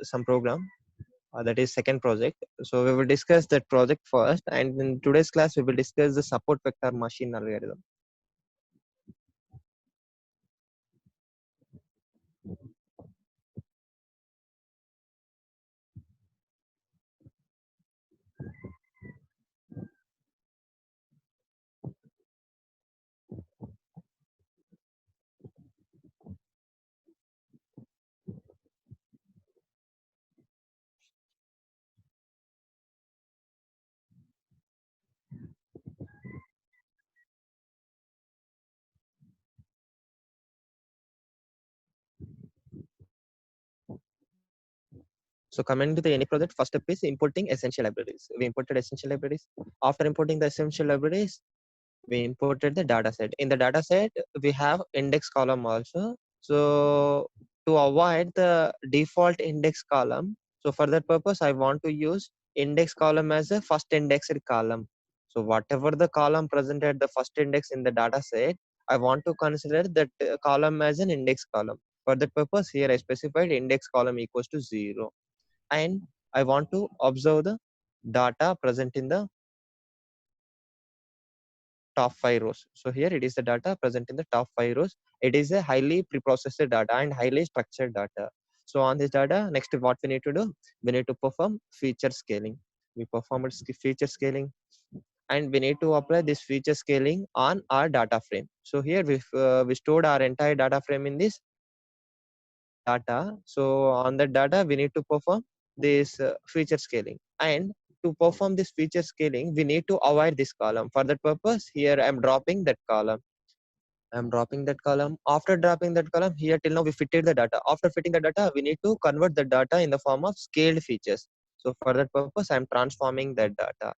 some program that is second project. So we will discuss that project first, and in today's class we will discuss the support vector machine algorithm. So coming to the any project, first step is importing essential libraries. We imported essential libraries. After importing the essential libraries, we imported the data set. In the data set, we have index column also. So to avoid the default index column, so for that purpose, I want to use index column as a first indexed column. So whatever the column present at the first index in the data set, I want to consider that column as an index column. For that purpose, here I specified index column equals to 0. And I want to observe the data present in the top 5 rows. So here it is the data present in the top 5 rows. It is a highly preprocessed data and highly structured data. So on this data, next what we need to do, we need to perform feature scaling. We perform feature scaling, and we need to apply this feature scaling on our data frame. So here we stored our entire data frame in this data. So on that data, we need to perform this feature scaling. And to perform this feature scaling, we need to avoid this column. For that purpose, here I'm dropping that column. I'm dropping that column. After dropping that column, here till now we fitted the data. After fitting the data, we need to convert the data in the form of scaled features. So for that purpose, I'm transforming that data.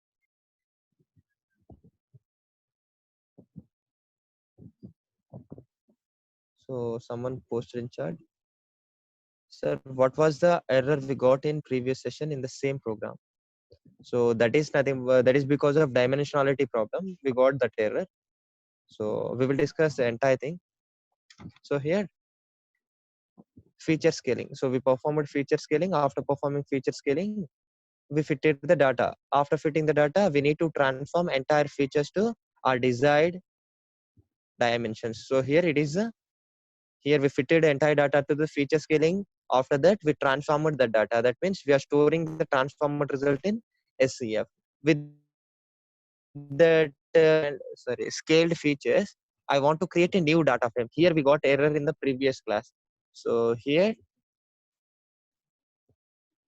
So someone posted in chat, sir, what was the error we got in previous session in the same program? So that is nothing. That is because of dimensionality problem. We got that error. So we will discuss the entire thing. So here feature scaling. So we performed feature scaling. After performing feature scaling, we fitted the data. After fitting the data, we need to transform entire features to our desired dimensions. So here it is. Here we fitted the entire data to the feature scaling. After that, we transformed the data. That means we are storing the transformed result in SCF. With that scaled features, I want to create a new data frame. Here we got error in the previous class. So here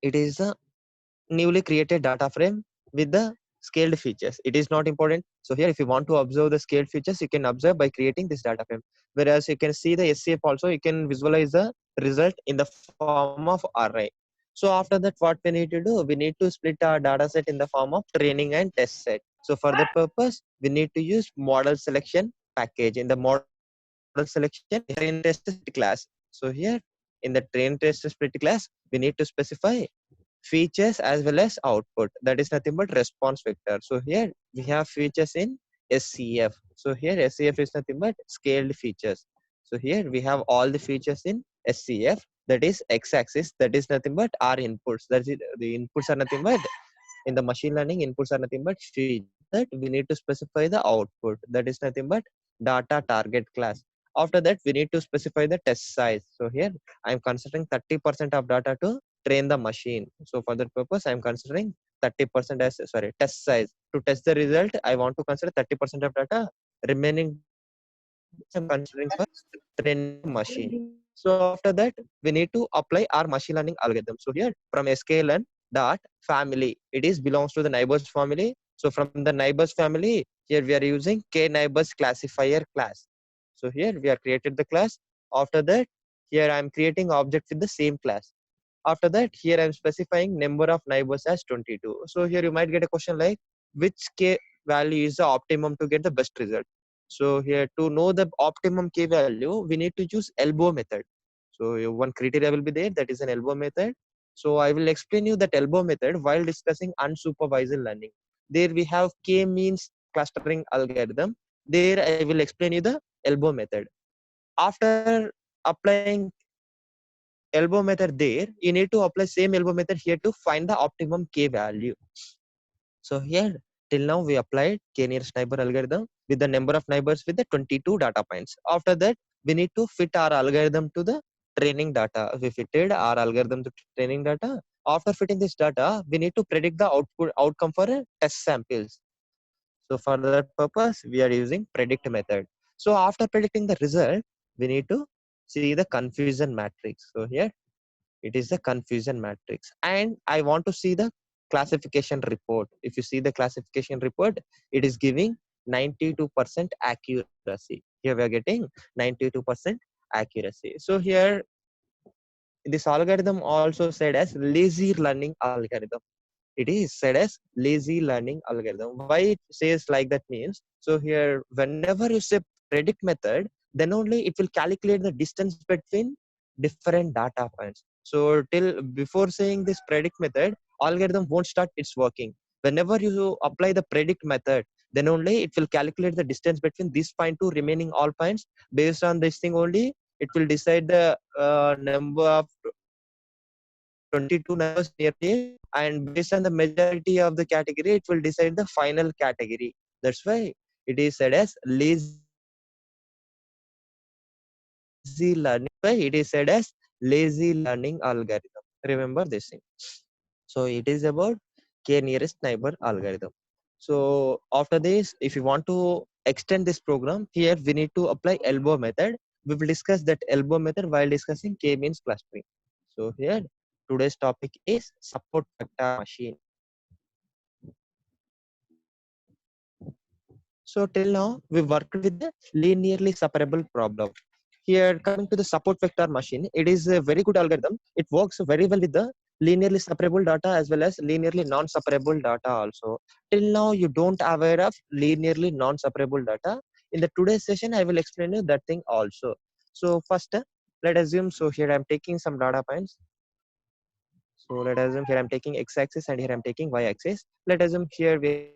it is a newly created data frame with the scaled features. It is not important. So here if you want to observe the scaled features, you can observe by creating this data frame. Whereas you can see the SCF also, you can visualize the result in the form of array. So after that, what we need to do, we need to split our data set in the form of training and test set. So for that purpose, we need to use model selection package. In the model selection, train test split class. So here in the train test split class, we need to specify features as well as output. That is nothing but response vector. So here we have features in SCF. So here SCF is nothing but scaled features. So here we have all the features in SCF. That is x-axis. That is nothing but our inputs. That is the inputs are nothing but in the machine learning inputs are nothing but feed. That we need to specify the output. That is nothing but data target class. After that, we need to specify the test size. So here I'm considering 30% of data to train the machine. So for that purpose, I'm considering 30% as test size. To test the result, I want to consider 30% of data. Remaining I'm considering for training the machine. So after that, we need to apply our machine learning algorithm. So here from sklearn dot family, it is belongs to the neighbors family. So from the neighbors family, here we are using k neighbors classifier class. So here we are created the class. After that, here I am creating object with the same class. After that, here I am specifying number of neighbors as 22. So here you might get a question like which k value is the optimum to get the best result. So here to know the optimum k value, we need to use elbow method. So one criteria will be there, that is an elbow method. So I will explain you that elbow method while discussing unsupervised learning. There we have k means clustering algorithm. There I will explain you the elbow method. After applying elbow method there, you need to apply same elbow method here to find the optimum k value. So here till now we applied k nearest neighbor algorithm with the number of neighbors with the 22 data points. After that we need to fit our algorithm to the training data. We fitted our algorithm to training data. After fitting this data, we need to predict the outcome for a test samples. So for that purpose, we are using predict method. So after predicting the result, we need to see the confusion matrix. So here it is the confusion matrix. And I want to see the classification report. If you see the classification report, it is giving 92% accuracy. Here we are getting 92% accuracy. So here this algorithm also said as lazy learning algorithm. It is said as lazy learning algorithm. Why it says like that means, so here whenever you say predict method, then only it will calculate the distance between different data points. So till before saying this predict method, algorithm won't start its working. Whenever you apply the predict method, then only it will calculate the distance between this point to remaining all points. Based on this thing only, it will decide the number of 22 numbers nearly, and based on the majority of the category, it will decide the final category. That's why it is said as lazy learning algorithm. Why it is said as lazy learning algorithm. Remember this thing. So it is about k nearest neighbor algorithm. So after this, if you want to extend this program, here we need to apply elbow method. We will discuss that elbow method while discussing k means clustering. So here today's topic is support vector machine. So till now we worked with the linearly separable problem. Here coming to the support vector machine, it is a very good algorithm. It works very well with the linearly separable data as well as linearly non-separable data also. Till now you don't aware of linearly non-separable data. In the today's session I will explain you that thing also. So first let assume, so here I'm taking some data points. So let assume here I'm taking x-axis and here I'm taking y-axis. Let assume here we are